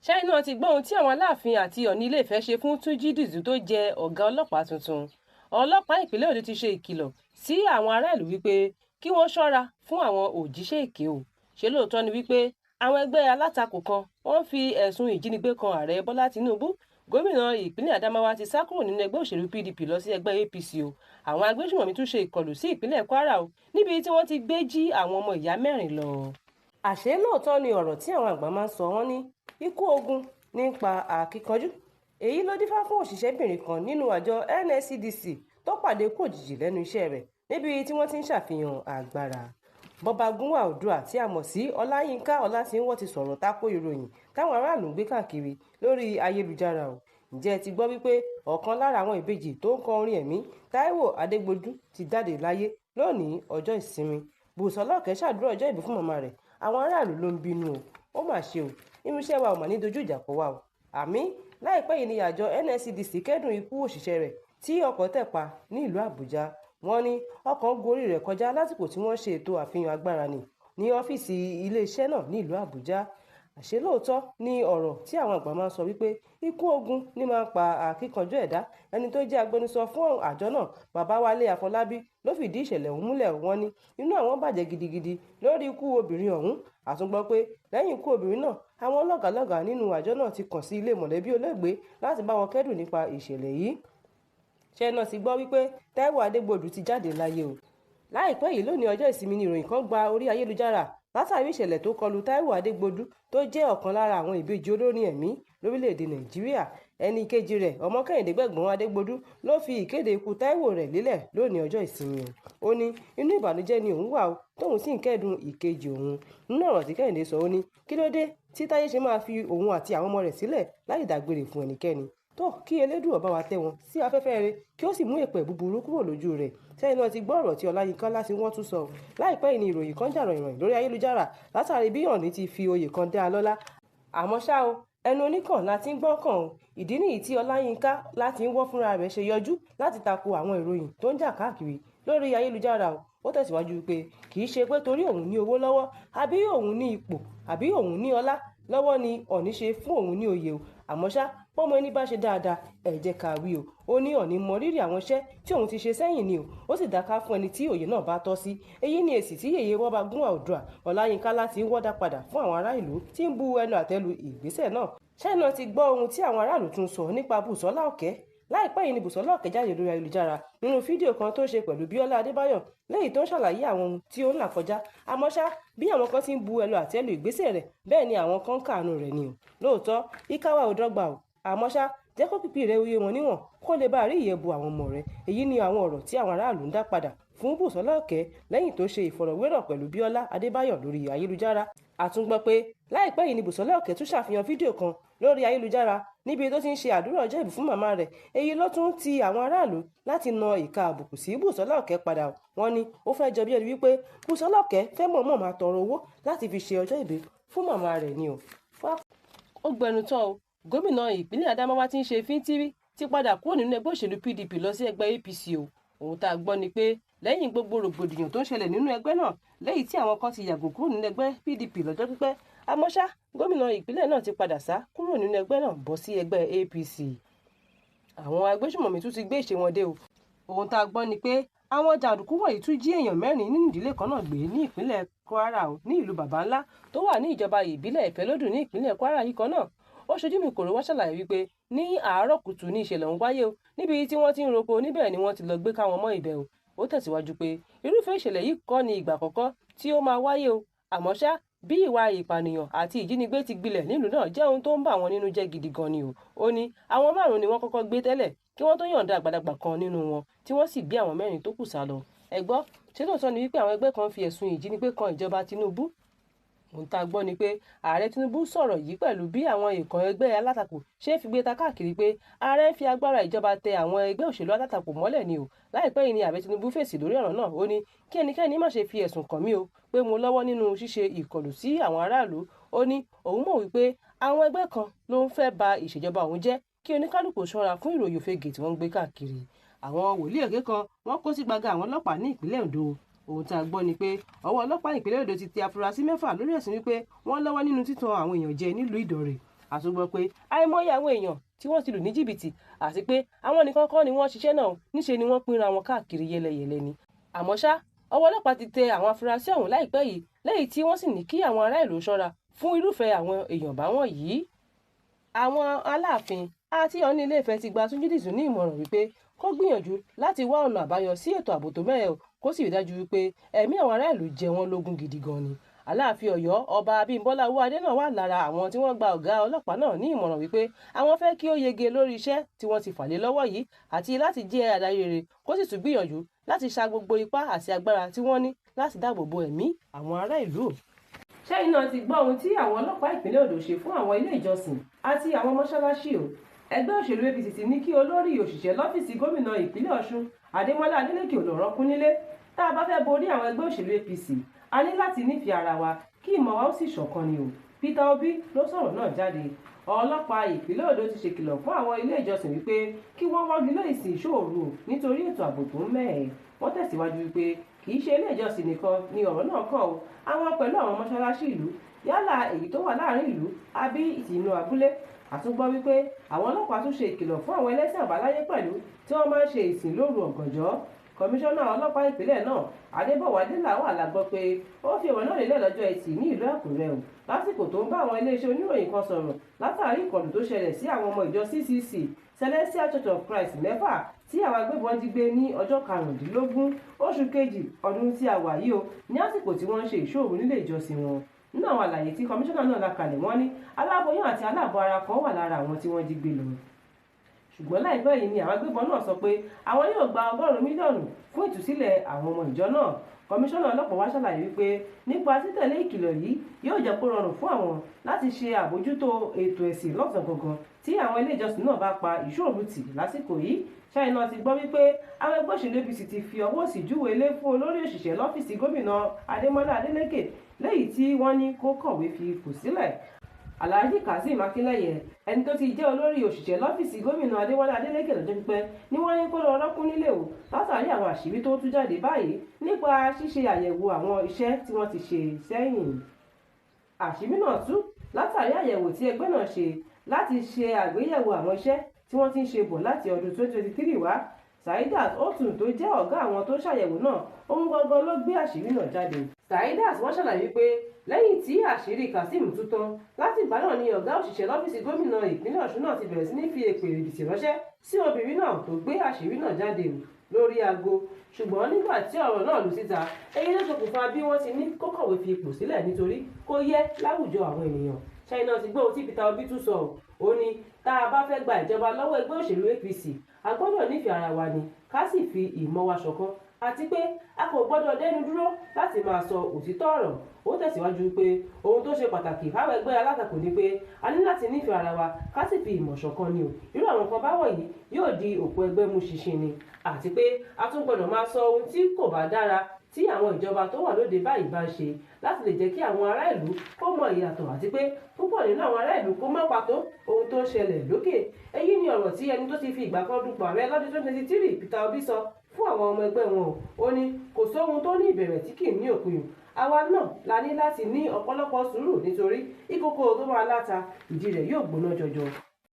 ṣáínà náà ti gbọ́ ohun tí àwọn aláàfin àti ọ̀ní ilé-ìfẹ́ ṣe fún túnjí dìzù tó jẹ́ ọ̀gá ọlọ́pàá tuntun. ọlọ́pàá ìpínlẹ̀ Ondo ti ṣe ìkìlọ̀ sí àwọn aráàlú wípé kí wọ́n ṣọ́ra fún àwọn òjíṣẹ́ èké o. ṣé lóòótọ́ ni wípé àwọn ẹgbẹ́ alátakò kan wọ́n fi ẹ̀sùn ìjínigbé kan ààrẹ Bọ́lá Tinubu. Gómìnà ìpínlẹ̀ Adamawa ti sá kúrò nínú ẹgbẹ́ òṣèlú PDP lọ sí ẹgbẹ́ APC o. àwọn agbésùmọ̀mí tún ṣe ìkọlù sí ìpínlẹ̀ Kwara o níbi tí wọ́n ti gbé jí àwọn ọmọ ìyá mẹ́rin lọ. àṣé lóòótọ́ ni ọ̀rọ̀ tí àwọn àgbà máa ń sọ wọ́n ní ikú ogun nípa àkíkanjú. èyí ló dífá fún òṣìṣẹ́bìnrin kan nínú àjọ NSCDC tó pàdé kú òjijì lẹ́nu iṣẹ́ rẹ̀ níbi tí wọ́n ti ń ṣàfihàn agbára. Bọ́bagúnwà Oòduà tí a mọ̀ sí Ọláyínká Ọlátìnwó ti sọ̀rọ̀ tako ìròyìn táwọn aráàlú ń gbé káàkiri lórí ayélujára o. ǹjẹ́ ẹ ti gbọ́ wípé ọ̀kan lára àwọn ìbejì tó ń kọ orin ẹ̀mí Táíwò Adégbodú ti jáde láyé lónìí ọjọ́ ìsinmi. Bùsọ́lá Òkè ṣàdúrà ọjọ́ ìbí fún màmá rẹ̀. àwọn aráàlú ló ń bínú o. ó mà ṣe o, irúṣẹ́ wa ò mà ní dojú ìjà kọ wa o. àmì láìpẹ́ yìí ni àjọ NSCDC kẹ́dùn ikú òṣìṣẹ́ rẹ̀ tí ọkọ̀ tẹ̀ pa ní ìlú Àbújá. wọ́n ní ọkọ̀ gorí rẹ̀ kọjá lásìkò tí wọ́n ṣe ètò àfihàn agbára ní ọ́fíìsì iléeṣẹ́ náà ní ìlú Àbújá. àṣé lóòótọ́ ni ọ̀rọ̀ tí àwọn àgbà máa ń sọ wípé ikú ogun ní máa ń pa àkíkanjú ẹ̀dá. ẹni tó jẹ́ agbẹnusọ fún àjọ náà Babáwálé Afọlábí ló fìdí ìṣẹ̀lẹ̀ ọ̀hún múlẹ̀. wọ́n ní inú àwọn bàjẹ́ gidigidi lórí ikú obìnrin ọ̀hún. àtúngbọ́ pé lẹ́yìn ikú obìnrin náà àwọn lọ́gàálọ́gàá nínú àjọ náà ti kàn sí ilé mọ̀lẹ́bí olóògbé láti bá wọn kẹ́dùn nípa ìṣẹ̀lẹ̀ yìí. ṣẹ́nà ti gbọ́ wípé Táíwò Adégbodú ti jáde láyé o. láìpẹ́ yìí lónìí ọjọ́ ìsinmi ni ìròyìn kan gba orí ayélujára látàrí ìṣẹ̀lẹ̀ tó kọlù Táíwò Adégbodú tó jẹ́ ọ̀kan lára àwọn ìbejì olórin ẹ̀mí lórílẹ̀‐èdè Nàìjíríà. ẹni kejì rẹ̀ ọmọ Kẹ́hìndé Gbẹ̀gbọ́n Adégbodú ló fi ìkéde ikú Táíwò rẹ̀ lélẹ̀ lónìí ọjọ́ ìsinmi o. ó ní inú ìbànújẹ́ ni òun wà o tóun sì ń kẹ́dùn ìkejì òun. nínú ọ̀rọ̀ tí Kẹ́hìndé sọ ó ní kí ló dé tí Táyé ṣe máa fi òun àti àwọn ọmọ rẹ̀ sílẹ̀ láì dágbére fún ẹnikẹ́ni. tó kí Elédùà bá wa tẹ́ wọn sí afẹ́fẹ́ rẹ̀ kí ó sì mú èpè búburú kúrò lójú rẹ̀. sẹ́yìn náà ti gbọ́ ọ̀rọ̀ tí Ọláyínká Ọlátìnwó tún sọ. láìpẹ́ yìí ni ìròyìn kan jà ròyìn lórí ayélujára látàrí bí Ọọ̀ni ti fi oyè kan dá a lọ́lá. àmọ́ ṣá o, ẹnu oníkàn láti ń gbọ́ kàn o. ìdí nìyí tí Ọláyínká Ọlátìnwó fúnra rẹ̀ ṣe yọjú láti tako àwọn ìròyìn tó ń jà káàkiri lórí ayélujára o. ó tẹ̀síwájú pé kì í ṣe pé torí òun ní owó lọ́wọ́ àbí òun ní ipò àbí òun ní ọlá lọ́wọ́ ni Ọọ̀ni ṣe fún òun ní oyè o. àmọ́ ṣá pọ́nmọ ẹni bá ṣe dáadáa ẹ jẹ́ ká wí o. ó ní Ọọ̀ni mọ rírì àwọn iṣẹ́ tí òun ti ṣe sẹ́yìn ni o. ó sì dáká fún ẹni tí òye náà bá tọ́ sí. èyí ni èsì tí yèyé Bọ́bagúnwà Oòduà Ọláyínká Ọlátìnwó dá padà fún àwọn ará ìlú tí ń bu ẹnu àtẹ́lu ìgbésẹ̀ náà. ṣáínà ti gbọ́ ohun tí àwọn aráàlú tún sọ nípa Bùsọ́lá Òkè. láìpẹ́ yìí ni Bùsọ́lá Òkè jáde lórí ayélujára nínú fídíò kan tó ṣe pẹ̀lú Bíọ́lá Adébáyọ̀ léyìí tó ń ṣàlàyé àwọn ohun tí ó ń là kọjá. àmọ́ ṣá bí àwọn kan ti ń bu ẹnu àtẹ́lu ìgbésẹ̀ rẹ̀ bẹ́ẹ̀ ni àwọn kan ń káàánú rẹ̀ ni o. lóòótọ́ ìkáwá ò dọ́gba o. àmọ́ ṣá jẹ́ kó pípì rẹ̀ oyè wọn níwọ̀n kó lè bá rí ìyẹ̀bù àwọn ọmọ rẹ̀. èyí ni àwọn ọ̀rọ̀ tí àwọn aráàlú ń dá padà fún Bùsọ́lá Òkè lẹ́yìn tó ṣe ìfọ̀rọ̀wérọ̀ pẹ̀lú Bíọ́lá Adébáyọ̀ lórí ayélujára. àtúngbọ́ pé láìpẹ́ yìí ni Bùsọ́lá Òkè tún ṣàfihàn fídíò kan lórí ayélujára níbi tó ti ń ṣe àdúrà ọjọ́ ìbí fún màmá rẹ̀. èyí ló tún ti àwọn aráàlú láti na ìka àbùkù sí Bùsọ́lá Òkè padà. wọ́n ní ó fẹ́ jọ bí ẹni wípé Bùsọ́lá Òkè fẹ́ mọ̀ọ́mọ̀ máa tọrọ owó láti fi ṣe ọjọ́ ìbí fún màmá rẹ̀ ni o. ó gbẹnu tán o. gómìnà ìpínlẹ̀ Adamawa tí ń ṣe fíntírì ti padà kúrò nínú ẹgbẹ́ òṣèlú PDP lọ sí ẹgbẹ́ APC o. ohun tá a gbọ́ ni pé lẹ́yìn gbogbo rògbòdìyàn tó ń ṣẹlẹ̀ nínú ẹgbẹ́ náà lẹ́yìn tí àwọn kan ti yàgò kúrò nínú ẹgbẹ́ PDP lọ́jọ́ pípẹ́. àmọ́ ṣá gómìnà ìpínlẹ̀ náà ti padà sá kúrò nínú ẹgbẹ́ náà bọ́ sí ẹgbẹ́ APC. àwọn agbésùmọ̀mí tún ti gbé ìṣe wọn dé o. ohun tá a gbọ́ ni pé àwọn jàǹdùkú wọ̀nyí tún jí èèyàn mẹ́rin nínú ìdílé kan náà gbé ní ìpínlẹ̀ Kwara o, ní ìlú Bàbá Ńlá tó wà ní ìjọba ìbílẹ̀ Ìfẹ́lódùn ní ìpínlẹ̀ Kwara yìí kan náà. ó ṣojú mi kòrò wá ṣàlàyé wípé ní àárọ̀ kùtù ní ìṣẹ̀lẹ̀ ọ̀hún wáyé o, níbi tí wọ́n ti ń roko níbẹ̀ ni wọ́n ti lọ gbé káwọn mọ́ ibẹ̀ o. ó tẹ̀síwájú pé irúfẹ́ ìṣẹ̀lẹ̀ yìí kọ́ ni ìgbà àkọ́kọ́ tí ó máa wáyé o. àmọ́ ṣá bí ìwà ìpànìyàn àti ìjínigbé ti gbilẹ̀ nílùú náà jẹ́ ohun tó ń bà wọ́n nínú jẹ́ gidi gan ni o. ó ní àwọn 5 ni wọ́n kọ́kọ́ gbé tẹ́lẹ̀ kí wọ́n tó yọ̀ǹda àgbàlagbà kan nínú wọn tí wọ́n sì gbé àwọn 4 tó kù sá lọ. ẹ gbọ́ ṣé lóòótọ́ ni wípé àwọn ẹgbẹ́ kan fi ẹ̀sùn ìjínigbé kan ìjọba Tinubu. ohun tá a gbọ́ ni pé ààrẹ Tinubu sọ̀rọ̀ yìí pẹ̀lú bí àwọn ìkàn ẹgbẹ́ alátakò ṣe fi gbé ta káàkiri pé ààrẹ ń fi agbára ìjọba tẹ àwọn ẹgbẹ́ òṣèlú alátakò mọ́lẹ̀ ni o. láìpẹ́ yìí ni ààrẹ Tinubu fèsì lórí ọ̀rọ̀ náà. ó ní kí ẹnikẹ́ni má ṣe fi ẹ̀sùn kàn mí o pé mo lọ́wọ́ nínú ṣíṣe ìkọlù sí àwọn aráàlú. ó ní òun mọ̀ wípé àwọn ẹgbẹ́ kan ló ń fẹ́ ba ìṣèjọba òun jẹ́ kí oníkálùkù ṣọ́ra fún ìròyìn òfegè tí wọ́n ń gbé káàkiri. àwọn wòlíì èké kan wọ́n kó sí gbàgà àwọn ọlọ́pàá ní ìpínlẹ̀ Ondo. ohun tá a gbọ́ ni pé ọwọ́ ọlọ́pàá ìpínlẹ̀ Ondo ti tẹ afurasí 6 lórí ẹ̀sùn wípé wọ́n lọ́wọ́ nínú títan àwọn èèyàn jẹ nílùú Ìdọ̀rẹ̀. àtúgbọ́ pé àìmọye àwọn èèyàn tí wọ́n ti lù ní jìbìtì àti pé àwọn nìkan kọ́ ni wọ́n ṣiṣẹ́ náà, níṣe ni wọ́n pínra wọn káàkiri yẹlẹyẹlẹ ni. Àmọ́ ṣá, ọwọ́ ọlọ́pàá ti tẹ àwọn afurasí ọ̀hún láìpẹ́ yìí, lẹ́yìn tí wọ́n sì ní kí àwọn ará ìlú ṣọ́ra fún irúfẹ́ àwọn èèyàn báwọn yìí. Àwọn Aláàfin àti Ọọ̀ni Ilé-Ifẹ̀ ti gba Túnjí Dìsù ní ìmọ̀ràn wípé kó gbìyànjú láti wá ọ̀nà àbáyọ sí ètò ààbò tó mẹ́hẹ̀, kó sì rí dájú wípé ẹ̀mí àwọn ará ìlú jẹ wọ́n lógún gidi gan ni. Aláàfin Ọ̀yọ́ Ọba Abímbọ́lá Owóadé náà wà lára àwọn tí wọ́n gba ọ̀gá ọlọ́pàá náà ní ìmọ̀ràn wípé àwọn fẹ́ kí ó yege lórí iṣẹ́ tí wọ́n ti fà lé lọ́wọ́ yìí àti láti jẹ́ adarí rere, kó sì tún gbìyànjú láti sa gbogbo ipá àti agbára tí wọ́n ní láti dáàbò bo ẹ̀mí àwọn ará ìlú. Ṣẹ́yìn náà ti gbọ́ ohun tí àwọn ọlọ́pàá ìpínlẹ̀ Ondo ṣe fún àwọn ilé ìjọsìn àti àwọn mọ́ṣáláṣí o. Ẹgbẹ́ òṣèlú APC ti ní kí olórí òṣìṣẹ́ lọ́fíìsì gómìnà ìpínlẹ̀ Ọ̀ṣun Adémọ́lá Adélékè ò lọ rọ́kún nílé. Tá a bá fẹ́ borí àwọn ẹgbẹ́ òṣèlú APC, a ní láti nífẹ̀ẹ́ ara wa kí ìmọ̀ wa ó sì ṣọ̀kan ni o. Peter Obi ló sọ̀rọ̀ náà jáde. Ọlọ́pàá ìpínlẹ̀ Ondo ti ṣèkìlọ̀ fún àwọn ilé ìjọsìn wípé kí wọ́n wọ́gi lé ìsìn ìṣòro nítorí ètò ààbò tó ń mẹ́hẹ̀. Wọ́n tẹ̀síwájú wípé kì í ṣe ilé ìjọsìn nìkan ni ọ̀rọ̀ náà kàn o, àwọn pẹ̀lú àwọn mọ́ṣáláṣí ìlú, yálà èyí tó wà láàrin ìlú àbí ìtìnú abúlé. Àtúngbọ́ wípé àwọn ọlọ́pàá tún ṣe ìkìlọ̀ fún àwọn ẹlẹ́sìn àbáláyé pẹ̀lú tí wọ́n máa ń ṣe ìsìn lóru ọ̀gànjọ́. Kọmíṣánná ọlọ́pàá ìpínlẹ̀ náà Adébọ̀wálé Lawal la gbọ́ pé ó fi ọ̀rọ̀ náà lélẹ̀ lọ́jọ́ Ẹtì ní ìlú Àkúrẹ́ o, lásìkò tó ń bá àwọn iléeṣẹ́ oníròyìn kan sọ̀rọ̀ látàrí ìkọlù tó ṣẹlẹ̀ sí àwọn ọmọ ìjọ CCC Celestial Church of Christ mẹ́fà tí àwọn agbébọn jí gbé ní ọjọ́ 15 oṣù kejì ọdún tí a wà yìí o, ní àsìkò tí wọ́n ń ṣe ìṣòro nílé ìjọsìn wọn. Nínú àwọn àlàyé tí kọmíṣánná náà la kalẹ̀, wọ́n ní aláboyún àti aláàbọ̀ ara kan wà lára àwọn tí wọ́n jí gbé lọ. Ṣùgbọ́n láìpẹ́ yìí ni àwọn agbébọn náà sọ pé àwọn yóò gba 100 mílíọ̀nù fún ìtúsílẹ̀ àwọn ọmọ ìjọ náà. Kọmíṣánná ọlọ́pàá wá ṣàlàyé wípé nípa títẹ̀lé ìkìlọ̀ yìí yóò jẹ́ kó rọrùn fún àwọn láti ṣe àbójútó ètò ẹ̀sìn lọ́sàn gangan tí àwọn ilé ìjọsìn náà bá pa ìṣòro tì lásìkò yìí. Ṣáì náà ti gbọ́ wípé àwọn ẹgbẹ́ òṣèlú APC ti fi ọwọ́ sí júwe ilé fún olórí òṣìṣẹ́ lọ́fíìsì gómìnà Adémọ́lá Adélékè, lẹ́yìn tí wọ́n ní kó kọ̀wé fi ipò sílẹ̀. Alhaji Kazeem Akinleye, ẹni tó ti jẹ́ olórí òṣìṣẹ́ lọ́fíìsì gómìnà Adémọ́lá Adélékè lọ́jọ́ pípẹ́, ni wọ́n ní kó lọ rọ́kún nílé o látàrí àwọn àṣírí tó tú jáde báyìí nípa ṣíṣe àyẹ̀wò àwọn iṣẹ́ tí wọ́n ti ṣe sẹ́yìn. Àṣírí náà tú látàrí àyẹ̀wò tí ẹgbẹ́ náà ṣe láti ṣe àgbéyẹ̀wò àwọn iṣẹ́ tí wọ́n ti ń ṣe bọ̀ láti ọdún 2023 wá. Saidat Otun tó jẹ́ ọ̀gá àwọn tó ṣàyẹ̀wò náà, òun gangan ló gbé àṣírí náà jáde. Saidat wọ́n ṣàlàyé pé lẹ́yìn tí àṣírí Kazeem tú tán, láti ìgbà náà ni ọ̀gá òṣìṣẹ́ lọ́fíìsì gómìnà ìpínlẹ̀ Ọ̀ṣun náà ti bẹ̀rẹ̀ sí ní fi èpè ìrìbìtì ránṣẹ́ sí obìnrin náà tó gbé àṣírí náà jáde lórí aago. Ṣùgbọ́n nígbà tí ọ̀rọ̀ náà lù síta, èyí ló ṣokùnfà bí wọ́n ti ní kó kọ̀wé fi ipò sílẹ̀ nítorí kó yẹ láwùjọ àwọn ènìyàn. Ṣáínà ti gbọ́ ohun tí Peter Obi tún sọ ó ní tá a bá fẹ́ gba ìjọba lọ́wọ́ ẹgbẹ́ òṣèlú APC, a gbọ́dọ̀ nífẹ̀ẹ́ ara wa ni, ká sì fi ìmọ̀ wa ṣọ̀kan, àti pé a kò gbọ́dọ̀ dẹ́nu dúró láti máa sọ òtítọ́ ọ̀rọ̀. Ó tẹ̀síwájú pé ohun tó ṣe pàtàkì fáwọn ẹgbẹ́ alátakò ni pé a ní láti nífẹ̀ẹ́ ara wa ká sì fi ìmọ̀ ṣọ̀kan ni o. Irú àwọn nǹkan báwọ̀ yìí yóò di òpó ẹgbẹ́ mú ṣinṣin ni, àti pé a tún gbọ́dọ̀ máa sọ ohun tí kò bá dára tí àwọn ìjọba tó wà lóde báyìí bá ń ṣe láti lè jẹ́ kí àwọn ará ìlú kó mọ ìyàtọ̀, àti pé púpọ̀ nínú àwọn ará ìlú kó má pàtó ohun tó ń ṣẹlẹ̀ lókè. Èyí ni ọ̀rọ̀ tí ẹni tó ti fi ìgbà kan dupò ààrẹ lọ́dún 2023 Peter Obi sọ fún àwọn ọmọ ẹgbẹ́ wọn. Ó ní kò sóhun tó ní ìbẹ̀rẹ̀ tí kì í ní òpin. Àwa náà la ní láti ní ọ̀pọ̀lọpọ̀ sùúrù nítorí ìkòkò tó máa láta ìdí rẹ̀ yóò gbóná jọjọ.